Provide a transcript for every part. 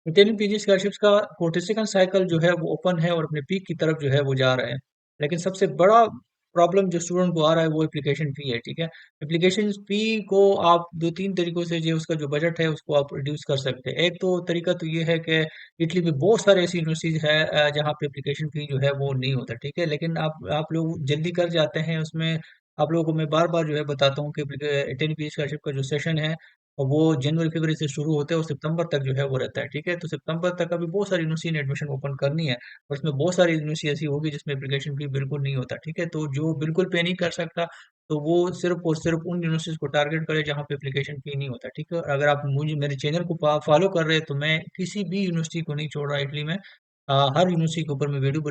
Italian PG scholarships का 42nd cycle जो है वो ओपन है और अपने पीक की तरफ जो है वो जा रहे हैं। लेकिन सबसे बड़ा प्रॉब्लम जो स्टूडेंट को आ रहा है वो एप्लीकेशन फी है, ठीक है। एप्लीकेशन फी को आप दो तीन तरीकों से जो उसका जो बजट है उसको आप रिड्यूस कर सकते हैं। एक तो तरीका तो ये है कि इटली में बहुत सारे ऐसी यूनिवर्सिटीज है जहाँ पे एप्लीकेशन फी जो है वो नहीं होता, ठीक है। लेकिन आप लोग जल्दी कर जाते हैं उसमें। आप लोगों को मैं बार बार जो है बताता हूँ कि इटालियन पीजी स्कॉलरशिप का जो सेशन है और वो जनवरी फरवरी से शुरू होते हैं और सितंबर तक जो है वो रहता है, ठीक है। तो सितंबर तक अभी बहुत सारी यूनिवर्सिटी ने एडमिशन ओपन करनी है और उसमें बहुत सारी यूनिवर्सिटी ऐसी होगी जिसमें एप्लीकेशन फी बिल्कुल नहीं होता, ठीक है। तो जो बिल्कुल पे नहीं कर सकता तो वो सिर्फ और सिर्फ उन यूनिवर्सिटीज को टारगेट करे जहाँ पे एप्लीकेशन फी नहीं होता, ठीक है। अगर आप मुझे मेरे चैनल को फॉलो कर रहे हैं तो मैं किसी भी यूनिवर्सिटी को नहीं छोड़ रहा इटली में। हर यूनिवर्सिटी के ऊपर मैं वीडियो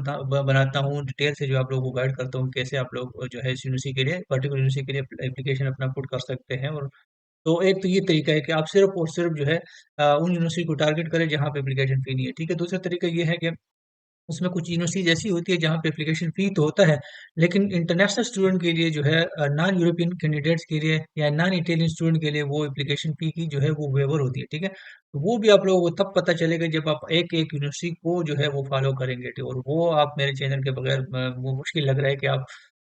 बनाता हूँ डिटेल से, जो आप लोगों को गाइड करता हूँ कैसे आप लोग जो है इस यूनिवर्सिटी के लिए पर्टिकुलर यूनिवर्सिटी के लिए एप्लीकेशन अपना पुट कर सकते हैं। और तो एक तो ये तरीका है कि आप सिर्फ और सिर्फ जो है उन यूनिवर्सिटी को टारगेट करें जहाँ पे एप्लीकेशन फी नहीं है, ठीक है। दूसरा तरीका ये है कि उसमें कुछ यूनिवर्सिटीज ऐसी होती है जहाँ पे एप्लीकेशन फी तो होता है, लेकिन इंटरनेशनल स्टूडेंट के लिए जो है नॉन यूरोपियन कैंडिडेट्स के लिए या नॉन इटालियन स्टूडेंट के लिए वो एप्लीकेशन फी की जो है वो वेवर होती है, ठीक है। तो वो भी आप लोगों को तब पता चलेगा जब आप एक एक यूनिवर्सिटी को जो है वो फॉलो करेंगे, ठीक है? और वो आप मेरे चैनल के बगैर वो मुश्किल लग रहा है कि आप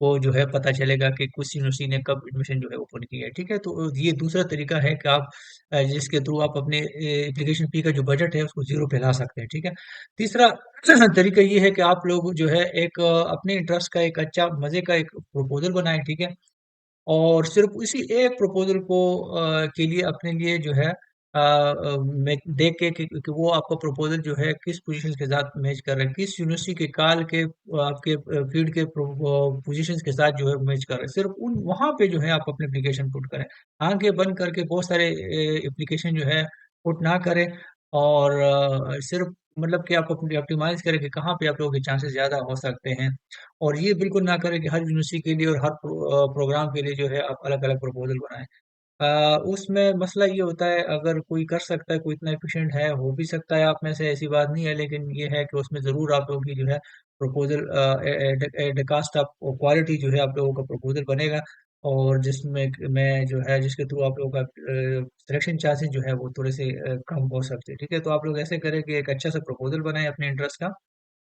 को जो है पता चलेगा कि कुछ यूनिवर्सिटी ने कब एडमिशन जो है ओपन किया है, ठीक है। तो ये दूसरा तरीका है कि आप जिसके थ्रू आप अपने एप्लीकेशन फी का जो बजट है उसको जीरो पे ला सकते हैं, ठीक है। तीसरा तरीका ये है कि आप लोग जो है एक अपने इंटरेस्ट का एक अच्छा मजे का एक प्रपोजल बनाएं, ठीक है। और सिर्फ उसी एक प्रपोजल को के लिए अपने लिए जो है मैं देख के कि वो आपका प्रपोजल जो है किस पोजीशन के साथ मैच कर रहा है, किस यूनिवर्सिटी के काल के आपके फील्ड के पोजीशंस के साथ जो है मैच कर रहा है, सिर्फ उन वहां पे जो है आप अपने एप्लीकेशन पुट करें। आंखें बंद करके बहुत सारे एप्लीकेशन जो है पुट ना करें। और सिर्फ मतलब कि आप अपनी ऑप्टिमाइज करें कि कहाँ पे आप लोगों के चांसेस ज्यादा हो सकते हैं। और ये बिल्कुल ना करें कि हर यूनिवर्सिटी के लिए और हर प्रोग्राम के लिए जो है आप अलग-अलग प्रपोज़ल बनाएँ। उसमें मसला ये होता है, अगर कोई कर सकता है, कोई इतना एफिशिएंट है, हो भी सकता है आप में से, ऐसी बात नहीं है, लेकिन ये है कि उसमें ज़रूर आप लोगों की जो है proposal at the cost of quality जो है आप लोगों का प्रपोज़ल बनेगा। और जिसमें मैं जो है जिसके थ्रू आप लोगों का सिलेक्शन चांसेस जो है वो थोड़े से कम हो सकते हैं, ठीक है। तो आप लोग ऐसे करें कि एक अच्छा सा प्रपोज़ल बनाएँ अपने इंटरेस्ट का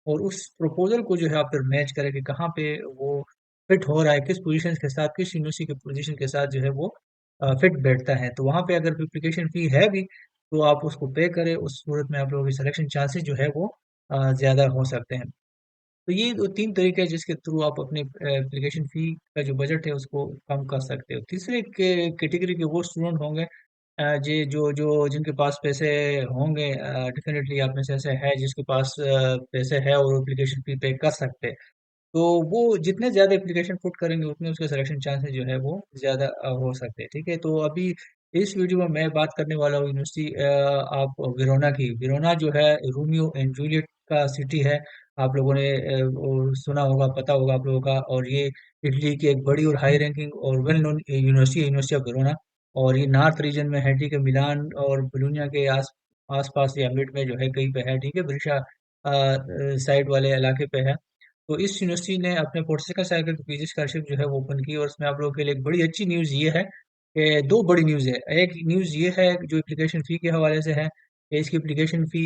और उस प्रपोजल को जो है आप फिर मैच करें कि कहाँ पे वो फिट हो रहा है, किस पोजीशन के साथ, किस यूनिवर्सिटी के पोजीशन के साथ जो है वो फिट बैठता है। तो वहाँ पे अगर एप्लीकेशन फी है भी तो आप उसको पे करें, उस सूरत में आप लोगों की सिलेक्शन चांसेस जो है वो ज़्यादा हो सकते हैं। तो ये दो तीन तरीके हैं जिसके थ्रू आप अपनी एप्लीकेशन फी का जो बजट है उसको कम कर सकते हो। तीसरे के कैटेगरी के वो स्टूडेंट होंगे जी जो जो जिनके पास पैसे होंगे, डेफिनेटली आप में से ऐसे है जिसके पास पैसे है और एप्लीकेशन फी पे कर सकते हैं। तो वो जितने ज़्यादा एप्लीकेशन पुट करेंगे उतने उसके सिलेक्शन चांसेस जो है वो ज़्यादा हो सकते हैं, ठीक है। तो अभी इस वीडियो में मैं बात करने वाला हूँ यूनिवर्सिटी आप वेरोना की। वेरोना जो है रोमियो एंड जूलियट का सिटी है। आप लोगों ने वो सुना होगा, पता होगा आप लोगों का। और ये इटली की एक बड़ी और हाई रैंकिंग और वेल नोन यूनिवर्सिटी है, यूनिवर्सिटी ऑफ वेरोना। और ये नॉर्थ रीजन में है, ठीक है। मिलान और बोलोनिया के आस पास या मिड में जो है कहीं पे है, ठीक है। ब्रिशा साइड वाले इलाके पे है। तो इस यूनिवर्सिटी ने अपने पोर्टुगल साइकिल की पीजी स्कॉलरशिप जो है वो ओपन की और उसमें आप लोगों के लिए एक बड़ी अच्छी न्यूज़ ये है कि दो बड़ी न्यूज़ है। एक न्यूज़ ये है जो एप्लीकेशन फ़ी के हवाले से है कि इसकी एप्लीकेशन फ़ी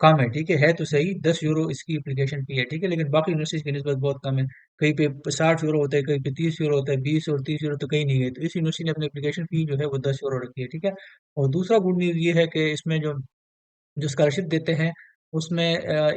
कम है, ठीक है तो सही 10 यूरो इसकी एप्लीकेशन फ़ी है, ठीक है। लेकिन बाकी यूनिवर्सिटीज़ की निस्बत बहुत कम है। कहीं पे 60 यूरो होता है, कहीं पे 30 यूरो होता है, 20 और 30 यूरो तो कहीं नहीं है। तो इस यूनिवर्सिटी ने अपनी एप्लीकेशन फ़ी जो है वो 10 यूरो रखी है, ठीक है। और दूसरा गुड न्यूज़ ये है कि इसमें जो स्कॉलरशिप देते हैं उसमें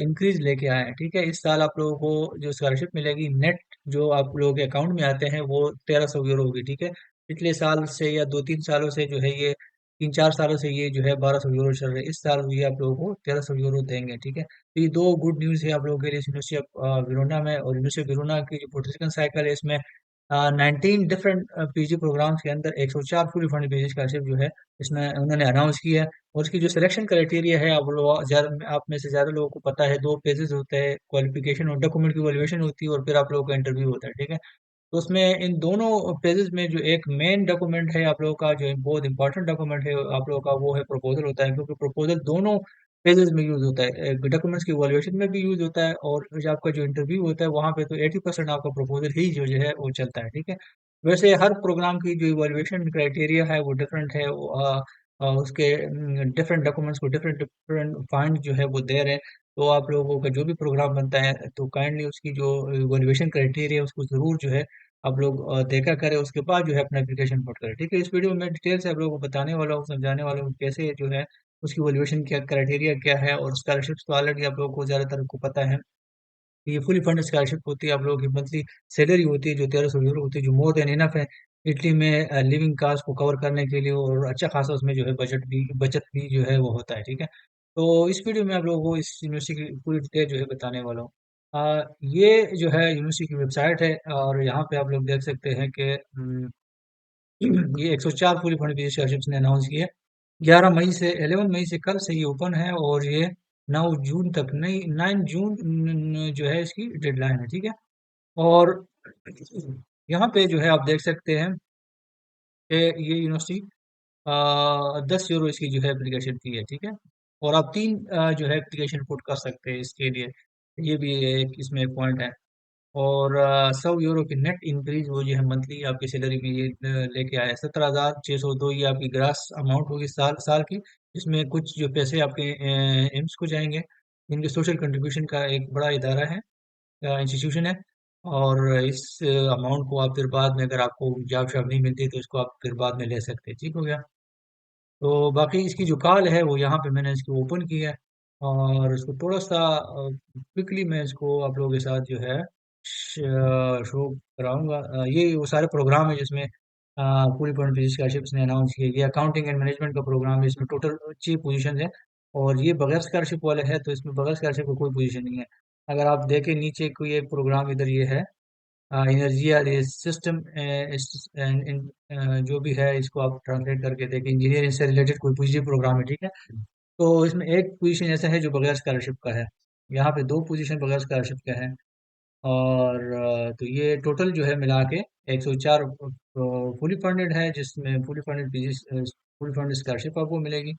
इंक्रीज लेके आए हैं, ठीक है। इस साल आप लोगों को जो स्कॉलरशिप मिलेगी नेट जो आप लोगों के अकाउंट में आते हैं वो 1300 यूरो होगी, ठीक है। पिछले साल से या दो तीन सालों से जो है ये तीन चार सालों से ये जो है 1200 यूरो चल रहा है। इस साल ये आप लोगों को 1300 यूरो देंगे, ठीक है। तो ये दो गुड न्यूज़ है आप लोगों के लिए यूनिवर्सिटी ऑफ विरोना में। और यूनिवर्सिटी ऑफ विरोना की जो पोर्टुगल साइकिल है इसमें 19 डिफरेंट पीजी प्रोग्राम्स के अंदर 104 फुल फंड पीजी स्कॉलरशिप जो है इसमें उन्होंने अनाउंस किया है। और उसकी जो सिलेक्शन क्राइटेरिया है आप में से ज़्यादा लोगों को पता है, दो फेजेस होते हैं, क्वालिफिकेशन और डॉक्यूमेंट की वैल्यूएशन होती है और फिर आप लोगों का इंटरव्यू होता है, ठीक है। तो उसमें इन दोनों फेजेस में जो एक मेन डॉक्यूमेंट है आप लोगों का, जो बहुत इंपॉर्टेंट डॉक्यूमेंट है आप लोगों का, वो है प्रपोजल होता है। क्योंकि प्रपोजल दोनों फेजेस में यूज होता है, डॉक्यूमेंट्स की वैल्यूएशन में भी यूज होता है और जो आपका जो इंटरव्यू होता है वहाँ पे तो 80% आपका प्रपोजल ही जो जो है वो चलता है, ठीक है। वैसे हर प्रोग्राम की जो इवैल्यूएशन क्राइटेरिया है वो डिफरेंट है। उसके डिफरेंट डॉक्यूमेंट्स को डिफरेंट डिफरेंट पॉइंट जो है वो दे रहे हैं। तो आप लोगों का जो भी प्रोग्राम बनता है तो काइंडली उसकी जो इवैल्यूएशन क्राइटेरिया है उसको जरूर जो है आप लोग देखा करें, उसके बाद जो है अपना एप्लीकेशन पुट करें। ठीक है, इस वीडियो में डिटेल से आप लोगों को बताने वाला हूँ, समझाने वाला हूँ कैसे जो है उसकी इवैल्यूएशन क्या क्राइटेरिया क्या है। और स्कॉलरशिप्स तो ऑलरेडी आप लोगों को ज़्यादातर को पता है कि ये फुली फंड स्कॉलरशिप होती है। आप लोगों की मंथली सैलरी होती है जो 1300 यूरो होती है, जो मोर देन इनफ है इटली में लिविंग कास्ट को कवर करने के लिए। और अच्छा खासा उसमें जो है बचत भी जो है वो होता है। ठीक है, तो इस वीडियो में आप लोगों को इस यूनिवर्सिटी की पूरी डिटेल जो है बताने वाला हूँ। ये जो है यूनिवर्सिटी की वेबसाइट है और यहाँ पे आप लोग देख सकते हैं कि ये 104 फुली फंड स्कॉलरशिप्स ने अनाउंस किया 11 मई से कल से ये ओपन है। और ये 9 जून तक, नहीं 9 जून जो है इसकी डेडलाइन है। ठीक है, और यहाँ पे जो है आप देख सकते हैं कि ये यूनिवर्सिटी 10 यूरो इसकी जो है एप्लीकेशन फी है। ठीक है, और आप तीन जो है एप्लीकेशन पुट कर सकते हैं इसके लिए, ये भी एक इसमें एक पॉइंट है। और 100 यूरो की नेट इंक्रीज वो जो है मंथली आपकी सैलरी में ये लेके आया 17,602, ये आपकी ग्रास अमाउंट होगी साल साल की। इसमें कुछ जो पैसे आपके एम्स को जाएंगे, इनके सोशल कंट्रीब्यूशन का एक बड़ा इदारा है, इंस्टीट्यूशन है। और इस अमाउंट को आप फिर बाद में, अगर आपको जॉब शॉब नहीं मिलती तो इसको आप फिर बाद में ले सकते हैं। ठीक हो गया, तो बाकी इसकी जो कॉल है वो यहाँ पे मैंने इसको ओपन किया है। और इसको थोड़ा सा क्विकली मैं इसको आप लोगों के साथ जो है शो कराऊंगा। ये वो सारे प्रोग्राम है जिसमें पूरी पॉइंट फिजिक्स स्कॉलरशिप्स ने अनाउंस किया। ये अकाउंटिंग एंड मैनेजमेंट का प्रोग्राम है, इसमें टोटल 6 पोजीशन है। और ये बगैर स्कॉलरशिप वाले है, तो इसमें बगैर स्कॉलरशिप का कोई पोजीशन नहीं है। अगर आप देखें नीचे कोई एक प्रोग्राम इधर ये है, एनर्जी या सिस्टम जो भी है इसको आप ट्रांसलेट करके देखें, इंजीनियरिंग से रिलेटेड कोई पीजी प्रोग्राम है। ठीक है, तो इसमें एक पोजीशन ऐसा है जो बगैर स्कॉलरशिप का है, यहाँ पे दो पोजीशन बगैर स्कॉलरशिप का है। और तो ये टोटल जो है मिला के 104 फुली फंडेड है, जिसमें fully funded PG fully funded scholarship आपको मिलेगी।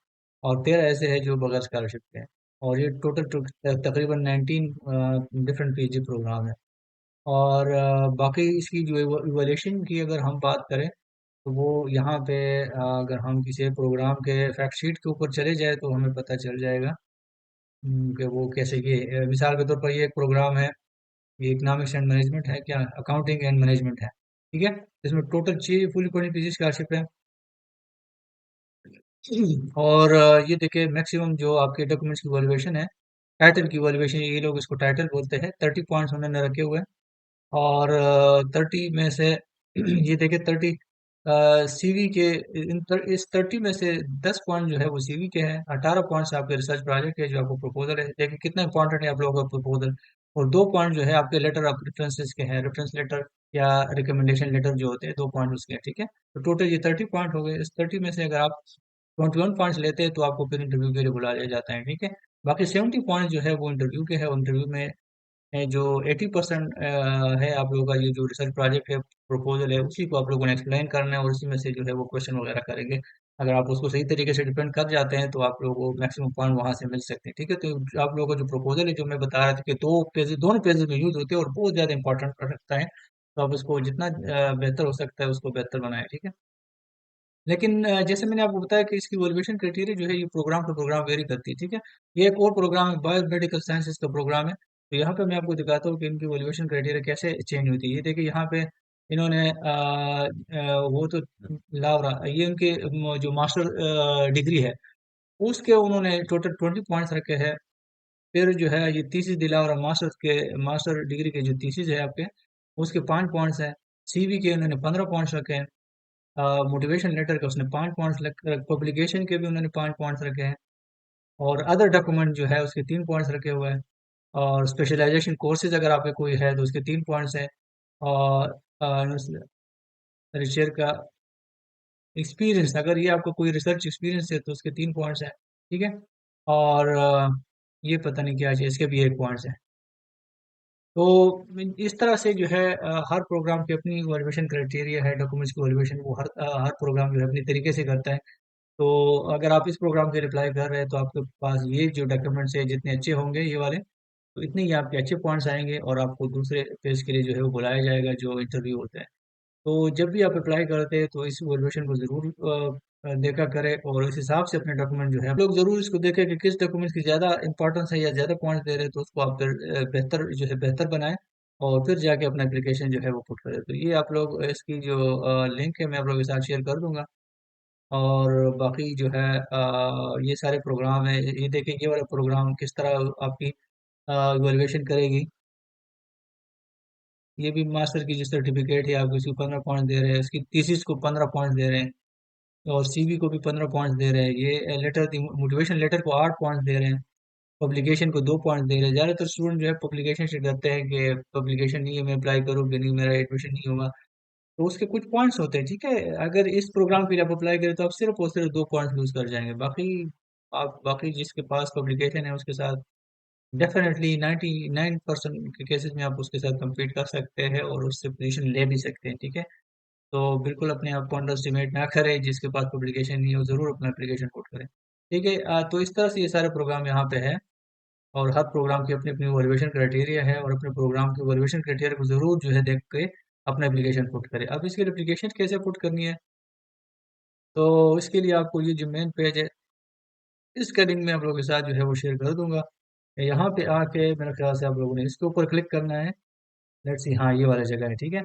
और 13 ऐसे है जो बगैर स्कॉलरशिप के हैं। और ये टोटल तकरीबन 19 डिफरेंट पीजी प्रोग्राम है। और बाकी इसकी जो इवैल्यूएशन की अगर हम बात करें तो वो यहाँ पे अगर हम किसी प्रोग्राम के फैक्ट शीट के ऊपर चले जाए तो हमें पता चल जाएगा कि वो कैसे, ये मिसाल के तौर पर ये एक प्रोग्राम है, ये इकोनॉमिक्स एंड मैनेजमेंट है, क्या अकाउंटिंग एंड मैनेजमेंट है। ठीक है, इसमें टोटल 6 फुली स्कॉलरशिप है। और ये देखिए मैक्सिमम जो आपके डॉक्यूमेंट्स की वैल्यूएशन है, टाइटल की वैल्यूएशन, ये लोग इसको टाइटल बोलते हैं, 30 पॉइंट्स उन्होंने रखे हुए हैं। और 30 में से ये देखिए 30 सीवी के, इस 30 में से 10 पॉइंट जो है वो सीवी के हैं, 18 पॉइंट्स आपके रिसर्च प्रोजेक्ट है जो आपको प्रपोजल है, देखिए कितना इंपॉर्टेंट है आप लोगों का प्रपोजल। और 2 पॉइंट जो है आपके लेटर ऑफ रेफरेंसेस के हैं, रेफरेंस लेटर या रिकमेंडेशन लेटर जो होते हैं, 2 पॉइंट उसके हैं। ठीक है, तो टोटल ये 30 पॉइंट हो गए। इस 30 में से अगर आप 21 पॉइंट्स लेते हैं तो आपको फिर इंटरव्यू के लिए बुला लिया जाता है। ठीक है, बाकी 70 पॉइंट जो है वो इंटरव्यू के हैं। इंटरव्यू में जो 80% है आप लोगों का, ये जो रिसर्च प्रोजेक्ट है, प्रपोजल है, उसी को आप लोगों ने एक्सप्लेन करना है और उसी में से जो है वो क्वेश्चन वगैरह करेंगे। अगर आप उसको सही तरीके से डिपेंड कर जाते हैं तो आप लोगों को मैक्सिमम पॉइंट वहां से मिल सकते हैं। ठीक है, तो आप लोगों का जो प्रपोजल है, जो मैं बता रहा था कि 2 पेज, दोनों पेजेस में यूज होते हैं और बहुत ज्यादा इंपॉर्टेंट रखता है, तो आप उसको जितना बेहतर हो सकता है उसको बेहतर बनाए। ठीक है, लेकिन जैसे मैंने आपको बताया कि इसकी वैल्यूएशन क्राइटेरिया जो है ये प्रोग्राम टू प्रोग्राम वेरी करती है। ठीक है, ये एक और प्रोग्राम है, बायोमेडिकल साइंसेज का प्रोग्राम है। तो यहाँ पे मैं आपको दिखाता हूँ कि इनकी वैल्यूएशन क्राइटेरिया कैसे चेंज होती है। ये देखिए यहाँ पे इन्होंने वो तो लावरा, ये उनके जो मास्टर डिग्री है उसके उन्होंने टोटल 20 पॉइंट्स रखे हैं। फिर जो है ये थीसिस दिलावरा मास्टर डिग्री के जो थीसिस है आपके, उसके 5 पॉइंट्स हैं। सीवी के उन्होंने 15 पॉइंट्स रखे हैं। मोटिवेशन लेटर के उसने 5 पॉइंट्स, पब्लिकेशन के भी उन्होंने 5 पॉइंट्स रखे हैं। और अदर डॉक्यूमेंट जो है उसके 3 पॉइंट्स रखे हुए हैं। और स्पेशलाइजेशन कोर्सेज अगर आपके कोई है तो उसके 3 पॉइंट्स हैं। और रिसर्च का एक्सपीरियंस, अगर ये आपको कोई रिसर्च एक्सपीरियंस है तो उसके 3 पॉइंट्स हैं। ठीक है, और ये पता नहीं क्या है, इसके भी 1 पॉइंट्स है। तो इस तरह से जो है हर प्रोग्राम की अपनी वैल्यूएशन क्राइटेरिया है, डॉक्यूमेंट्स की वैल्यूएशन वो हर प्रोग्राम जो है अपनी तरीके से करता है। तो अगर आप इस प्रोग्राम के रिप्लाई कर रहे हैं तो आपके पास ये जो डॉक्यूमेंट्स है जितने अच्छे होंगे ये वाले, तो इतने ही आपके अच्छे पॉइंट्स आएंगे और आपको दूसरे पेज के लिए जो है वो बुलाया जाएगा जो इंटरव्यू होता है। तो जब भी आप अप्लाई करते हैं तो इस वैल्यूएशन को ज़रूर देखा करे और उस हिसाब से अपने डॉक्यूमेंट जो है लोग जरूर इसको देखें कि किस डॉक्यूमेंट्स की ज़्यादा इंपॉर्टेंस है या ज़्यादा पॉइंट दे रहे हैं, तो उसको आप फिर बेहतर जो है बेहतर बनाएं और फिर जाके अपना एप्लीकेशन जो है वो पुट करें। तो ये आप लोग इसकी जो लिंक है मैं आप लोगों के साथ शेयर कर दूंगा। और बाकी जो है ये सारे प्रोग्राम है, ये देखें ये वाला प्रोग्राम किस तरह आपकी इवैल्यूएशन करेगी। ये भी मास्टर की जो सर्टिफिकेट है आपको इसको 15 पॉइंट दे रहे हैं, इसकी थीसिस को 15 पॉइंट दे रहे हैं और सीवी को भी 15 पॉइंट दे रहे हैं। ये लेटर मोटिवेशन लेटर को 8 पॉइंट दे रहे हैं, पब्लिकेशन को 2 पॉइंट दे रहे हैं। ज़्यादातर स्टूडेंट जो है पब्लिकेशन से डरते हैं कि पब्लिकेशन नहीं है, मैं अप्लाई करूँ कि नहीं, मेरा एडमिशन नहीं होगा। तो उसके कुछ पॉइंट्स होते हैं, ठीक है। अगर इस प्रोग्राम के लिए आप अप्लाई करें तो आप सिर्फ और सिर्फ 2 पॉइंट लूज कर जाएंगे। बाकी आप बाकी जिसके पास पब्लिकेशन है उसके साथ डेफिनेटली 99% के केसेस में आप उसके साथ compete कर सकते हैं और उससे पोजीशन ले भी सकते हैं, ठीक है। तो बिल्कुल अपने आप को अंडर एस्टिमेट ना करें, जिसके पास पब्लिकेशन नहीं हो जरूर अपना एप्लीकेशन पुट करें, ठीक है। तो इस तरह से ये सारे प्रोग्राम यहाँ पे है और हर प्रोग्राम की अपनी अपनी वैल्यूएशन क्राइटेरिया है और अपने प्रोग्राम की वैल्यूएशन क्राइटेरिया को जरूर जो है देख के अपना एप्लीकेशन पुट करें। अब इसके लिए एप्लीकेशन कैसे पुट करनी है, तो इसके लिए आपको ये जो मेन पेज है इसका लिंक मैं आप लोगों के साथ जो है वो शेयर कर दूंगा। यहाँ पे आके मेरे ख्याल से आप लोगों ने इसके ऊपर क्लिक करना है। लेट्स सी, हाँ ये वाला जगह है, ठीक है।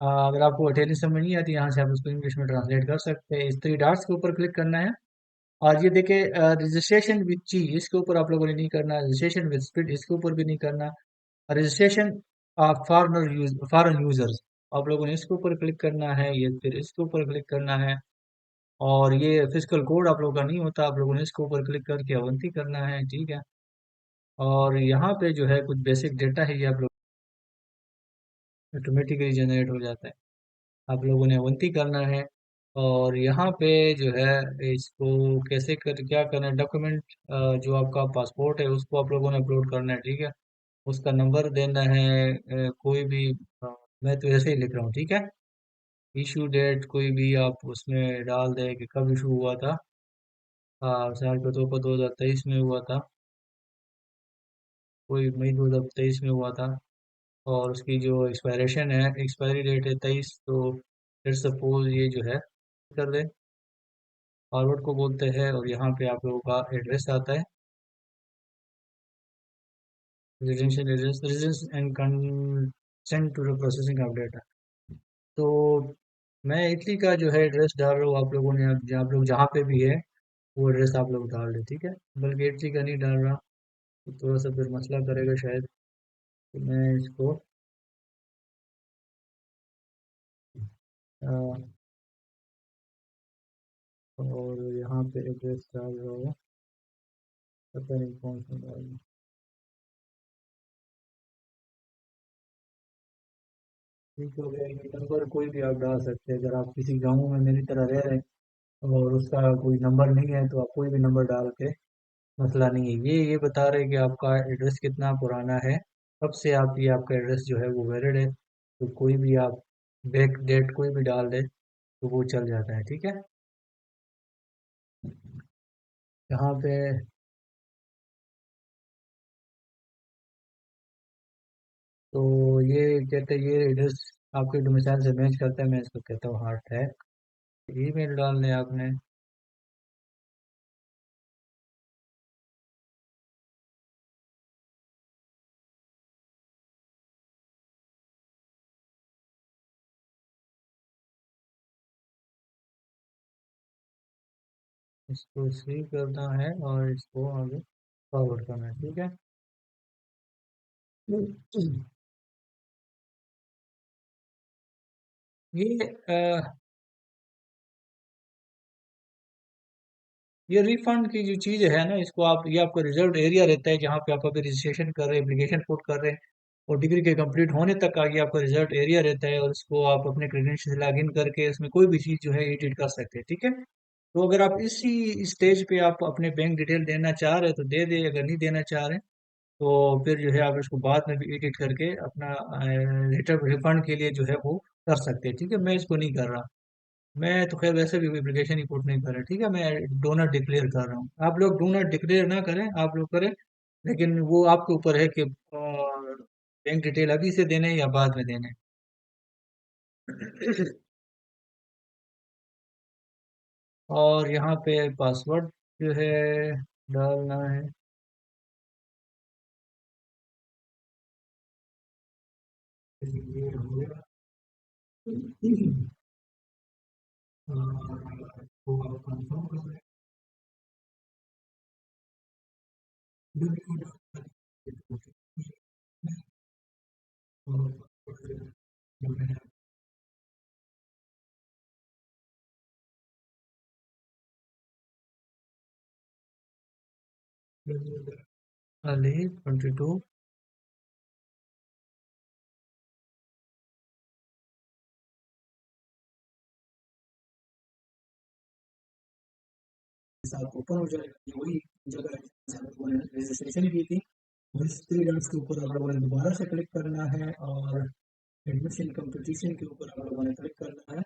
अगर आपको इटालियन समझ नहीं आती, यहाँ से आप उसको इंग्लिश में ट्रांसलेट कर सकते हैं। इस 3 डॉट्स के ऊपर क्लिक करना है और ये देखे रजिस्ट्रेशन विद ची, इसके ऊपर आप लोगों ने नहीं करना। रजिस्ट्रेशन विद स्पीड इसके ऊपर भी नहीं करना। रजिस्ट्रेशन फॉरेन यूजर्स आप लोगों ने इसके ऊपर क्लिक करना है, ये फिर इसके ऊपर क्लिक करना है। और ये फिजिकल कोड आप लोगों का नहीं होता, आप लोगों ने इसके ऊपर क्लिक करके अवंती करना है, ठीक है। और यहाँ पे जो है कुछ बेसिक डेटा है, ये आप लोग ऑटोमेटिकली जनरेट हो जाता है, आप लोगों ने अवंती करना है। और यहाँ पे जो है इसको कैसे कर क्या करना है, डॉक्यूमेंट जो आपका पासपोर्ट है उसको आप लोगों ने अपलोड करना है, ठीक है। उसका नंबर देना है, कोई भी मैं तो ऐसे ही लिख रहा हूँ, ठीक है। इशू डेट कोई भी आप उसमें डाल दें कि कब इशू हुआ था। साल के तौर पर 2023 में हुआ था, कोई मई 2023 में हुआ था। और उसकी जो एक्सपायरेशन है, एक्सपायरी डेट है 23, तो लेट्स सपोज ये जो है कर दें, फॉरवर्ड को बोलते हैं और यहाँ पे आप लोगों का एड्रेस आता है, residential address, residence and consent to the processing of data. तो मैं इटली का जो है एड्रेस डाल रहा हूँ, आप लोगों ने आप लोग जहाँ पे भी है वो एड्रेस आप लोग डाल दें, ठीक है। बल्कि इटली का नहीं डाल रहा, तो थोड़ा सा फिर मसला करेगा शायद, तो मैं इसको अ, और यहाँ पे एड्रेस डाल रहा हूँ, पता नहीं कौन सा डाल। ठीक हो गया, ये नंबर कोई भी आप डाल सकते हैं। अगर आप किसी गांव में मेरी तरह रह रहे हैं और उसका कोई नंबर नहीं है तो आप कोई भी नंबर डाल के, मसला नहीं है। ये बता रहे हैं कि आपका एड्रेस कितना पुराना है, कब से आप ये आपका एड्रेस जो है वो वैलिड है। तो कोई भी आप बैक डेट कोई भी डाल दे तो वो चल जाता है, ठीक है। यहाँ पे तो ये कहते हैं ये एड्रेस आपके डोमिसाइल से मैच करता है, मैं इसको कहता हूँ हार्ट है। ईमेल डालने आपने, इसको सेव करना है और इसको आगे फॉरवर्ड करना है, ठीक है। ये रिफंड की जो चीज़ है ना, इसको आप ये आपका रिजर्व एरिया रहता है जहाँ पे आप अभी रजिस्ट्रेशन कर रहे हैं, एप्लीकेशन पुट कर रहे हैं और डिग्री के कंप्लीट होने तक का ये आपका रिजर्व एरिया रहता है। और इसको आप अपने क्रेडेंशियल से लॉग इन करके इसमें कोई भी चीज़ जो है एडिट कर सकते हैं, ठीक है। तो अगर आप इसी स्टेज पे आप अपने बैंक डिटेल देना चाह रहे हैं तो दे दे, अगर नहीं देना चाह रहे हैं तो फिर जो है आप इसको बाद में भी एडिट करके अपना रिटर्न रिफंड के लिए जो है वो कर सकते हैं, ठीक है। मैं इसको नहीं कर रहा, मैं तो खैर वैसे भी एप्लीकेशन ही पुट नहीं कर रहा, ठीक है। मैं डोनर डिक्लेयर कर रहा हूँ, आप लोग डोनर डिक्लेयर ना करें, आप लोग करें, लेकिन वो आपके ऊपर है कि बैंक डिटेल अभी से देने या बाद में देने। और यहाँ पे पासवर्ड जो है डालना है। ये हो गया। तो आप कंफर्म कर लें। अली 22। साथ ओपन हो जाएगा, ये वही जगह है जहाँ पे मैंने रजिस्ट्रेशन की थी। और इस थ्री डॉट्स के ऊपर आप लोगों ने दोबारा से क्लिक करना है और एडमिशन कंपटीशन के ऊपर आप लोगों ने क्लिक करना है।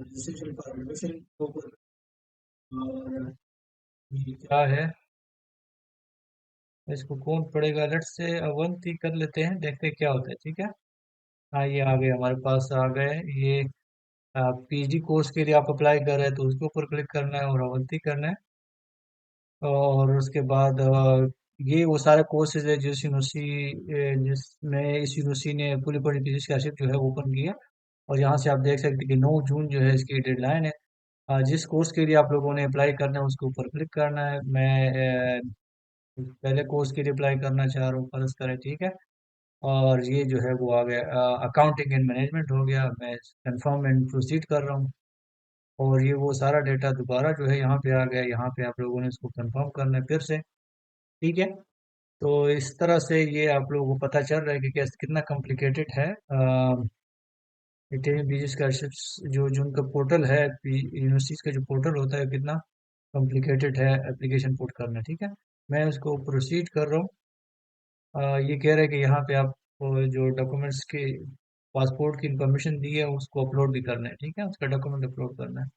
रजिस्ट्रेशन फॉर एडमिशन के ऊपर। और ये क्या है, इसको कौन पढ़ेगा? लेट से अवंती कर लेते हैं, देखते हैं क्या होता है, ठीक है। हाँ, ये आ गए, हमारे पास आ गए ये। पीजी कोर्स के लिए आप अप्लाई कर रहे हैं तो उसके ऊपर क्लिक करना है और अवंती करना है। और उसके बाद ये वो सारे कोर्सेज है जिसमें इस यूनिवर्सिटी ने पूरी पूरी की स्कॉलरशिप जो है ओपन की है। और यहाँ से आप देख सकते हैं कि 9 जून जो है इसकी डेडलाइन है। जिस कोर्स के लिए आप लोगों ने अप्लाई करना है उसके ऊपर क्लिक करना है। मैं पहले कोर्स के लिए अप्लाई करना चाह रहा हूँ, फर्ज करें, ठीक है। और ये जो है वो आ गया, अकाउंटिंग एंड मैनेजमेंट हो गया, मैं कंफर्म एंड प्रोसीड कर रहा हूँ। और ये वो सारा डेटा दोबारा जो है यहाँ पे आ गया, यहाँ पे आप लोगों ने इसको कंफर्म करना है फिर से, ठीक है। तो इस तरह से ये आप लोगों को पता चल रहा है कि कैसे कितना कॉम्प्लिकेटेड है इटालियन बीजी स्कॉलरशिप्स। जो उनका पोर्टल है, यूनिवर्सिटीज का जो पोर्टल होता है, कितना कॉम्प्लिकेटेड है एप्लीकेशन पुट करना, ठीक है। मैं उसको प्रोसीड कर रहा हूँ। ये कह रहा है कि यहाँ पे आप जो डॉक्यूमेंट्स के पासपोर्ट की इंफॉर्मेशन दी है उसको अपलोड भी करना है, ठीक है, उसका डॉक्यूमेंट अपलोड करना है।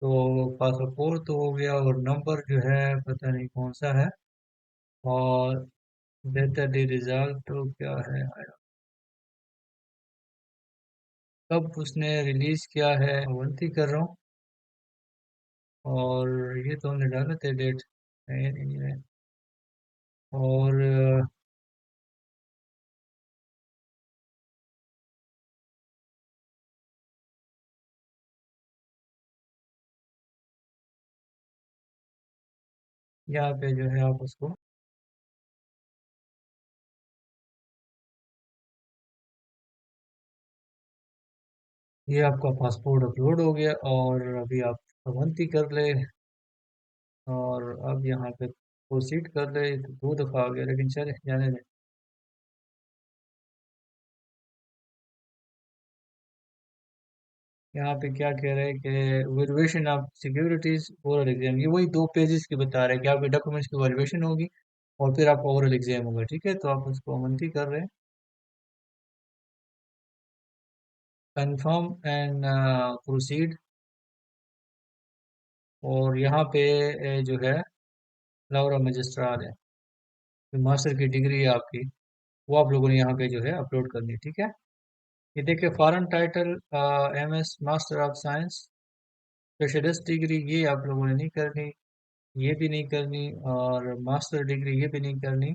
तो पासपोर्ट तो हो गया, और नंबर जो है पता नहीं कौन सा है। और बेहतर डे रिजल्ट तो क्या है, कब उसने रिलीज किया है, अवंती कर रहा हूँ। और ये तो हमने डाला थे डेट, है नहीं है। और यहाँ पे जो है आप उसको, ये आपका पासपोर्ट अपलोड हो गया, और अभी आप अवंती कर ले। और अब यहाँ पे प्रोसीड कर ले, तो 2 दफ़ा आ गया, लेकिन चले जाने दें। यहाँ पे क्या कह रहे हैं कि variation of securities oral exam, ये वही 2 पेजेस की बता रहे हैं कि आपके डॉक्यूमेंट्स की वेरिएशन होगी और फिर आपका ओरल एग्जाम होगा, ठीक है। तो आप उसको अवंती कर रहे हैं, कंफर्म एंड प्रोसीड। और यहाँ पे जो है लाउरा मजिस्ट्राल है, जो मास्टर की डिग्री है आपकी, वो आप लोगों ने यहाँ पे जो है अपलोड करनी है, ठीक है। ये देखिए, foreign title, MS master of science, specialist degree, ये आप लोगों ने नहीं करनी, ये भी नहीं करनी, और मास्टर डिग्री ये भी नहीं करनी।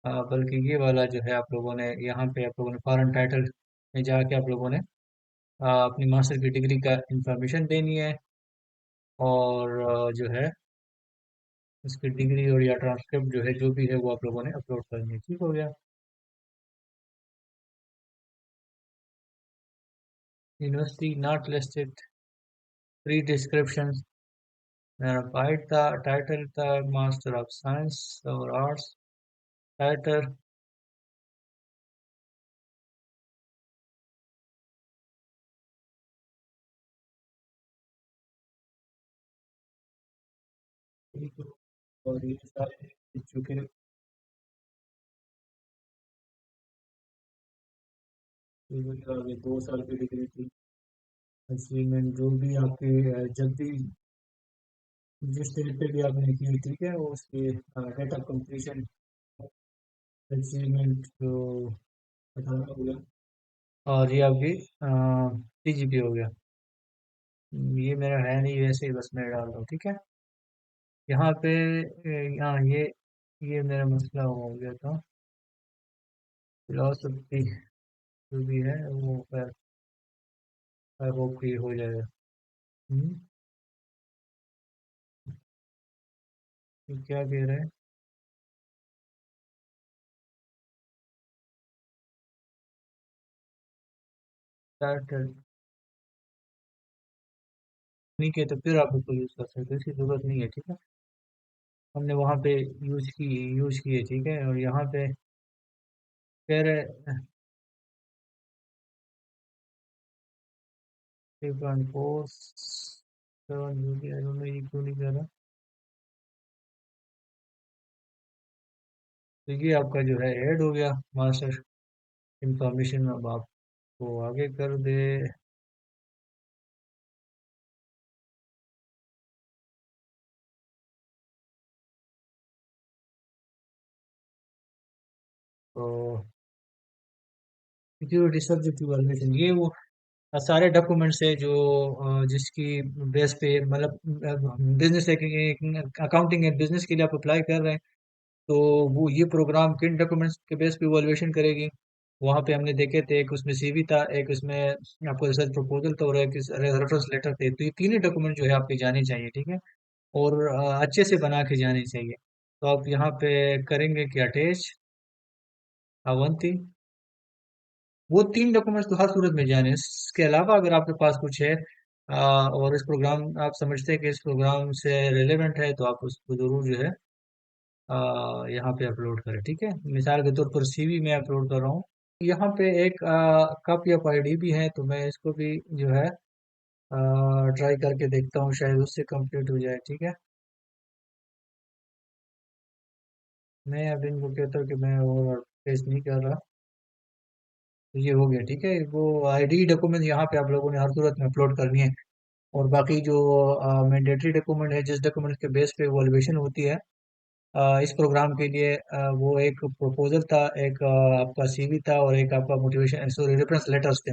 बल्कि ये वाला जो है आप लोगों ने यहाँ पे आप लोगों ने फॉरेन टाइटल में जाके आप लोगों ने अपनी मास्टर की डिग्री का इंफॉर्मेशन देनी है। और जो है उसकी डिग्री और या ट्रांसक्रिप्ट जो है जो भी है वो आप लोगों ने अपलोड करनी है, ठीक हो गया। University not listed, pre description, मेरा टाइटल था मास्टर ऑफ साइंस और आर्ट्स टाइटल। और ये सारे चुके, आगे 2 साल की डिग्री थी, अचीवमेंट जो भी आपकी जब भी जिस डेट पे भी आपने की, ठीक है, वो उसकी डेट ऑफ कंप्लीशन अचीवमेंट जो बताना होगा। और ये आपकी पीजीपी हो गया। ये मेरा है नहीं, वैसे ही बस मैं डाल रहा हूँ, ठीक है। यहाँ पे यहाँ ये मेरा मसला हो गया था। फिलोसफी जो भी है वो आई होप कि हो जाएगा। हम्म, ये क्या कह रहे हैं? स्टार्टर नहीं किया तो फिर आप उसको यूज़ कर सकते हो, इसकी ज़रूरत नहीं है, ठीक है। हमने वहाँ पे यूज़ किए, ठीक है। और यहाँ पे कह रहे 3.47 GB, आई डोंट नो ये क्यों नहीं कह रहा। तो ये आपका जो है ऐड हो गया मास्टर इंफॉर्मेशन। अब आपको आगे कर दे। तो सिक्योरिटी सब्जेक्ट इवैल्यूएशन, ये वो सारे डॉक्यूमेंट्स है जो जिसकी बेस पे मतलब बिजनेस अकाउंटिंग एंड बिजनेस के लिए आप अप्लाई कर रहे हैं। तो वो ये प्रोग्राम किन डॉक्यूमेंट्स के बेस पे इवैल्यूएशन करेगी। वहाँ पे हमने देखे थे, एक उसमें सीवी था, एक उसमें आपको रिसर्च प्रपोजल था, और एक रेफरेंस लेटर थे। तो ये तीन ही डॉक्यूमेंट जो है आपके जाने चाहिए, ठीक है। और अच्छे से बना के जाने चाहिए। तो आप यहाँ पे करेंगे कि अटैच अवंती, वो तीन डॉक्यूमेंट्स तो हर सूरत में जाने हैं। इसके अलावा अगर आपके पास कुछ है और इस प्रोग्राम आप समझते हैं कि इस प्रोग्राम से रिलेवेंट है, तो आप उसको जरूर जो है यहाँ पे अपलोड करें, ठीक है। मिसाल के तौर पर सीवी में अपलोड कर रहा हूँ। यहाँ पे एक कॉपी ऑफ आईडी भी है, तो मैं इसको भी जो है ट्राई करके देखता हूँ, शायद उससे कंप्लीट हो जाए, ठीक है। मैं अब इनको कहता हूँ कि मैं और पेस्ट नहीं कर रहा। तो ये हो गया, ठीक है। वो आईडी डॉक्यूमेंट यहाँ पे आप लोगों ने हर सूरत में अपलोड करनी है। और बाकी जो मैंडेटरी डॉक्यूमेंट है, जिस डॉक्यूमेंट के बेस पे वॉल्यूशन होती है इस प्रोग्राम के लिए, वो एक प्रपोजल था, एक आपका सीवी था, और एक आपका मोटिवेशन सॉरी रेफरेंस लेटर्स थे,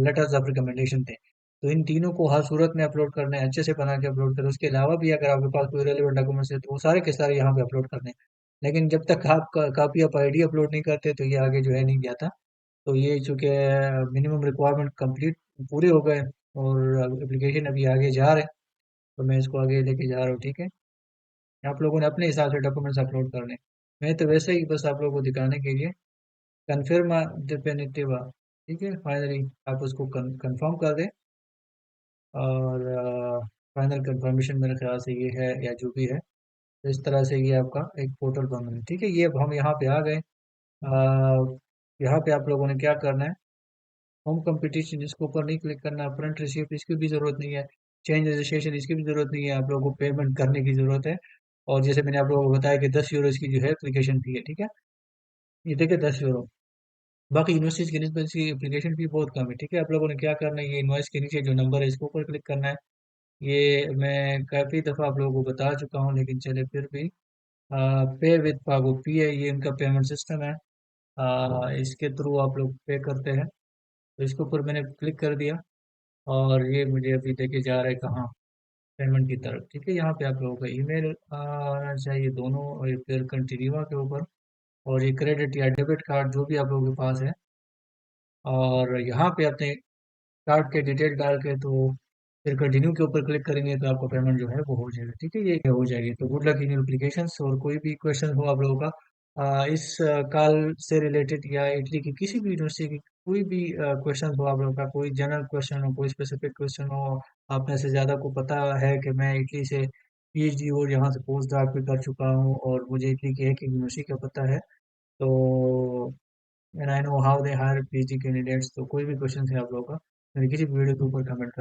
लेटर्स ऑफ रिकमेंडेशन थे। तो इन तीनों को हर सूरत में अपलोड करना है, अच्छे से बना के अपलोड करें। उसके अलावा भी अगर आपके पास कोई रेलिवेंट डॉक्यूमेंट्स है तो वो सारे के सारे यहाँ पे अपलोड करने हैं। लेकिन जब तक आप कॉपी ऑफ आईडी अपलोड नहीं करते तो ये आगे जो है नहीं जाता। तो ये चूंकि मिनिमम रिक्वायरमेंट कंप्लीट पूरे हो गए, और एप्लीकेशन अभी आगे जा रहे हैं, तो मैं इसको आगे लेके जा रहा हूँ, ठीक है। आप लोगों ने अपने हिसाब से डॉक्यूमेंट्स अपलोड करने हैं। मैं तो वैसे ही बस आप लोगों को दिखाने के लिए कन्फर्म डिफिनिटिव, ठीक है। फाइनली आप उसको कंफर्म कर दें। और फाइनल कंफर्मेशन मेरे ख्याल से ये है, या जो भी है। तो इस तरह से ये आपका एक पोर्टल बन रहा है, ठीक है। ये अब हम यहाँ पे आ गए। यहाँ पे आप लोगों ने क्या करना है, होम कंपटीशन इसके ऊपर नहीं क्लिक करना, फ्रंट रिसिप्ट इसकी भी जरूरत नहीं है, चेंज रजिस्ट्रेशन इसकी भी जरूरत नहीं है। आप लोगों को पेमेंट करने की जरूरत है। और जैसे मैंने आप लोगों को बताया कि 10 यूरो इसकी जो है एप्लीकेशन फी है, ठीक है। ये देखिए 10 यूरो। बाकी यूनिवर्सिटीज की निस्बत इसकी एप्लीकेशन फी बहुत कम है, ठीक है। आप लोगों ने क्या करना है, ये इनवॉइस के नीचे जो नंबर है इसके ऊपर क्लिक करना है। ये मैं काफ़ी दफ़ा आप लोगों को बता चुका हूँ, लेकिन चले फिर भी। पे विद पागो पी है, ये इनका पेमेंट सिस्टम है। इसके थ्रू आप लोग पे करते हैं। तो इसके ऊपर मैंने क्लिक कर दिया, और ये मुझे अभी लेके जा रहा है कहाँ, पेमेंट की तरफ, ठीक है। यहाँ पे आप लोगों का ईमेल आना चाहिए दोनों, और ये फिर कंटिन्यूआ के ऊपर, और ये क्रेडिट या डेबिट कार्ड जो भी आप लोगों के पास है। और यहाँ पे अपने कार्ड के डिटेल डाल के, तो फिर कंटिन्यू के ऊपर क्लिक करेंगे तो आपका पेमेंट जो है वो हो जाएगा, ठीक है। ये हो जाएगी। तो good luck in your applications. और कोई भी क्वेश्चन हो आप लोगों का इस कॉल से रिलेटेड, या इटली की किसी भी यूनिवर्सिटी की कोई भी क्वेश्चन हो आप लोगों का, कोई जनरल क्वेश्चन हो, कोई स्पेसिफिक क्वेश्चन हो, आप में से ज़्यादा को पता है कि मैं इटली से पीएचडी और यहाँ से पोस्ट डॉक भी कर चुका हूँ, और मुझे इटली की एक यूनिवर्सिटी का पता है। तो and I know how they hire PhD candidates. तो कोई भी क्वेश्चन है आप लोगों का, मेरे किसी भी वीडियो के ऊपर कमेंट